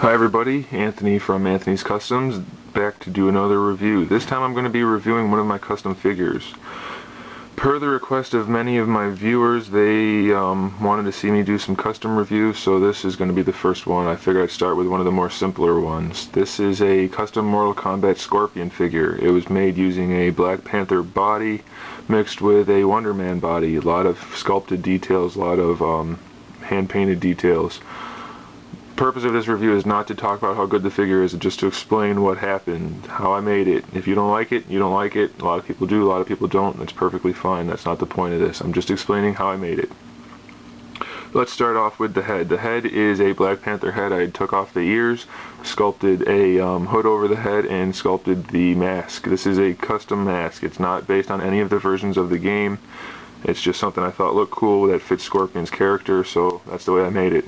Hi everybody, Anthony from Anthony's Customs, back to do another review. This time I'm going to be reviewing one of my custom figures. Per the request of many of my viewers, they wanted to see me do some custom reviews, so this is going to be the first one. I figured I'd start with one of the more simpler ones. This is a custom Mortal Kombat Scorpion figure. It was made using a Black Panther body mixed with a Wonder Man body. A lot of sculpted details, a lot of hand-painted details. The purpose of this review is not to talk about how good the figure is, just to explain what happened, how I made it. If you don't like it, you don't like it. A lot of people do, a lot of people don't. That's perfectly fine. That's not the point of this. I'm just explaining how I made it. Let's start off with the head. The head is a Black Panther head. I took off the ears, sculpted a hood over the head, and sculpted the mask. This is a custom mask. It's not based on any of the versions of the game. It's just something I thought looked cool that fits Scorpion's character, so that's the way I made it.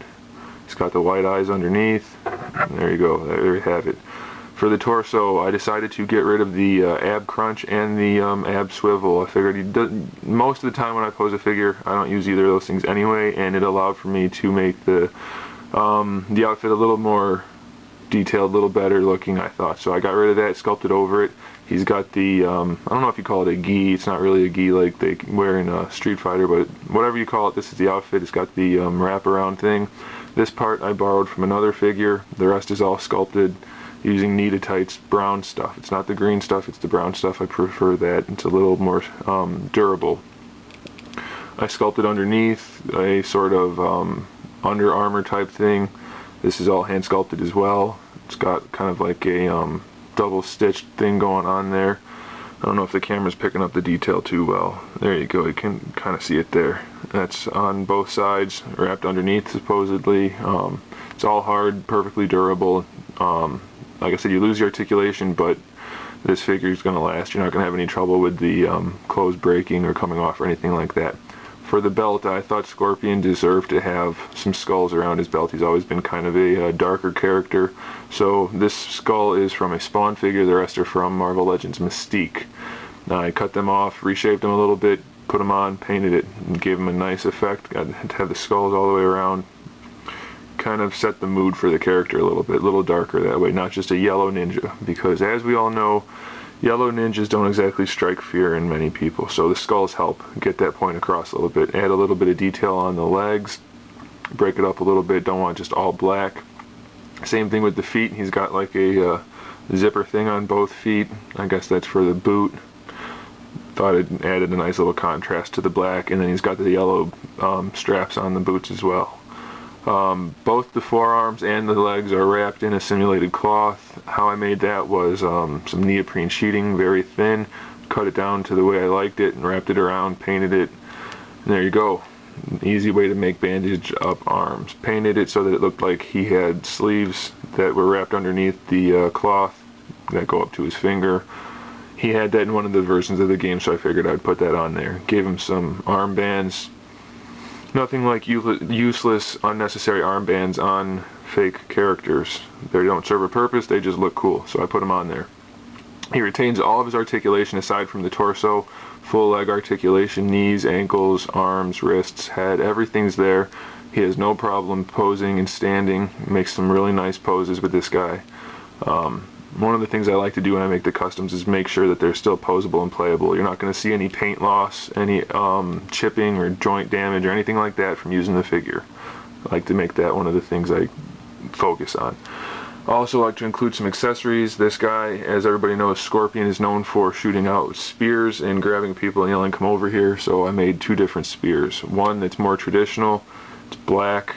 It's got the white eyes underneath. There you go. There you have it. For the torso, I decided to get rid of the ab crunch and the ab swivel. I figured most of the time when I pose a figure, I don't use either of those things anyway, and it allowed for me to make the outfit a little more detailed, a little better looking, I thought. So I got rid of that, sculpted over it. He's got the, I don't know if you call it a gi. It's not really a gi like they wear in Street Fighter, but whatever you call it, this is the outfit. It's got the wraparound thing. This part I borrowed from another figure. The rest is all sculpted using Untitled brown stuff. It's not the green stuff, it's the brown stuff. I prefer that. It's a little more durable. I sculpted underneath a sort of Under Armour type thing. This is all hand sculpted as well. It's got kind of like a double stitched thing going on there. I don't know if the camera's picking up the detail too well. There you go, you can kind of see it there. That's on both sides, wrapped underneath supposedly. It's all hard, perfectly durable. Like I said, you lose your articulation, but this figure is going to last. You're not going to have any trouble with the clothes breaking or coming off or anything like that. For the belt, I thought Scorpion deserved to have some skulls around his belt. He's always been kind of a darker character. So this skull is from a Spawn figure. The rest are from Marvel Legends Mystique. I cut them off, reshaped them a little bit, put them on, painted it, and gave them a nice effect. Got to have the skulls all the way around. Kind of set the mood for the character a little darker that way. Not just a yellow ninja, because as we all know, yellow ninjas don't exactly strike fear in many people, so the skulls help get that point across a little bit. Add a little bit of detail on the legs, break it up a little bit, don't want just all black. Same thing with the feet. He's got like a zipper thing on both feet. I guess that's for the boot. Thought it added a nice little contrast to the black, and then he's got the yellow straps on the boots as well. Both the forearms and the legs are wrapped in a simulated cloth. How I made that was some neoprene sheeting, very thin, cut it down to the way I liked it and wrapped it around, painted it, and there you go. Easy way to make bandage up arms. Painted it so that it looked like he had sleeves that were wrapped underneath the cloth that go up to his finger. He had that in one of the versions of the game, so I figured I'd put that on there. Gave him some armbands. Nothing like useless, unnecessary armbands on fake characters. They don't serve a purpose, they just look cool, so I put them on there. He retains all of his articulation aside from the torso. Full leg articulation, knees, ankles, arms, wrists, head, everything's there. He has no problem posing and standing. Makes some really nice poses with this guy. One of the things I like to do when I make the customs is make sure that they're still posable and playable. You're not going to see any paint loss, any chipping or joint damage or anything like that from using the figure. I like to make that one of the things I focus on. I also like to include some accessories. This guy, as everybody knows, Scorpion is known for shooting out spears and grabbing people and yelling, "Come over here," so I made two different spears. One that's more traditional, it's black,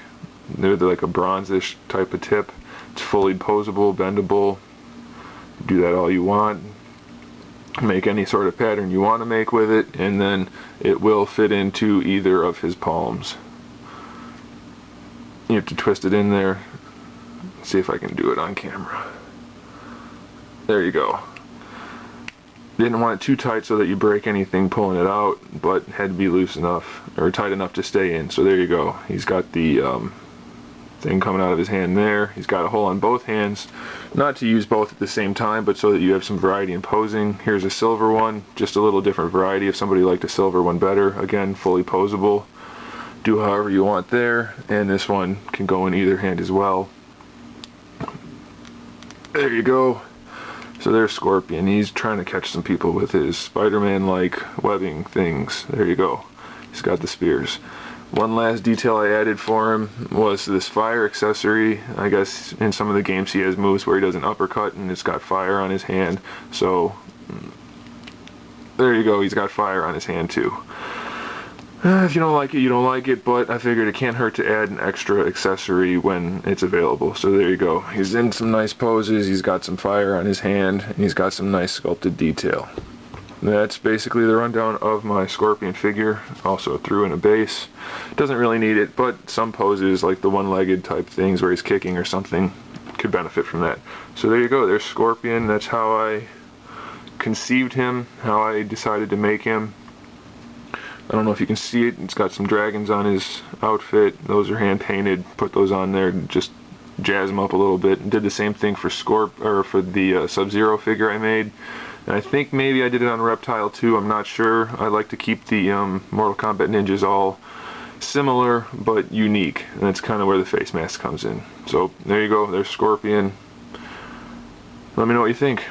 they're like a bronzish type of tip. It's fully posable, bendable. Do that all you want. Make any sort of pattern you want to make with it, and then it will fit into either of his palms. You have to twist it in there. See if I can do it on camera. There you go. Didn't want it too tight so that you break anything pulling it out, but had to be loose enough, or tight enough to stay in. So there you go. He's got the thing coming out of his hand there. He's got a hole on both hands. Not to use both at the same time, but so that you have some variety in posing. Here's a silver one, just a little different variety if somebody liked a silver one better. Again, fully posable. Do however you want there, and this one can go in either hand as well. There you go. So there's Scorpion. He's trying to catch some people with his Spider-Man-like webbing things. There you go. He's got the spears. One last detail I added for him was this fire accessory. I guess in some of the games he has moves where he does an uppercut and it's got fire on his hand. So there you go. He's got fire on his hand too. If you don't like it, you don't like it, but I figured it can't hurt to add an extra accessory when it's available. So there you go. He's in some nice poses, he's got some fire on his hand, and he's got some nice sculpted detail. That's basically the rundown of my Scorpion figure. Also threw in a base. Doesn't really need it, but some poses, like the one-legged type things where he's kicking or something, could benefit from that. So there you go, there's Scorpion. That's how I conceived him, how I decided to make him. I don't know if you can see it, it's got some dragons on his outfit. Those are hand painted. Put those on there and just jazz them up a little bit. Did the same thing for for the Sub-Zero figure I made. And I think maybe I did it on Reptile too, I'm not sure. I like to keep the Mortal Kombat ninjas all similar but unique. And that's kind of where the face mask comes in. So there you go, there's Scorpion. Let me know what you think.